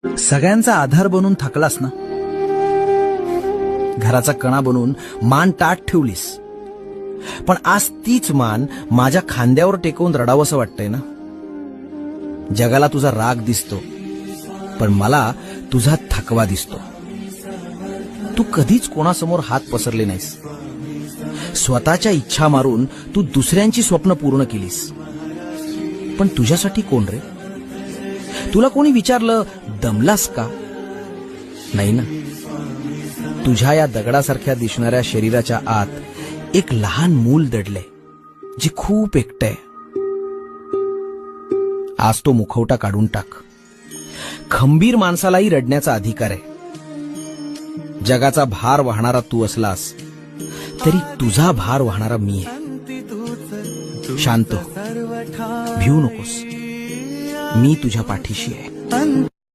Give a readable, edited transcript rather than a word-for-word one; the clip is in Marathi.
सगळ्यांचा आधार बनून थकलास ना, घराचा कणा बनून मान ताठ ठेवलीस, पण आज तीच मान माझ्या खांद्यावर टेकवून रडावंसं वाटतंय ना. जगाला तुझा राग दिसतो, पण मला तुझा थकवा दिसतो. तू कधीच कोणासमोर हात पसरले नाहीस. स्वतःच्या इच्छा मारून तू दुसऱ्यांची स्वप्न पूर्ण केलीस. पण तुझ्यासाठी कोण रे? तुला कोणी विचारलं दमलास का? नाही ना. तुझ्या या दगडासारख्या दिसणाऱ्या शरीराच्या आत एक लहान मूल दडलंय, जे खूप एकटंय. आज तो मुखवटा काढून टाक. खंबीर माणसालाही रडण्याचा अधिकार आहे. जगाचा भार वाहणारा तू असलास तरी तुझा भार वाहणारा मी आहे. शांत हो, भिवू नकोस. मी तुझ्या पाठीशी आहे.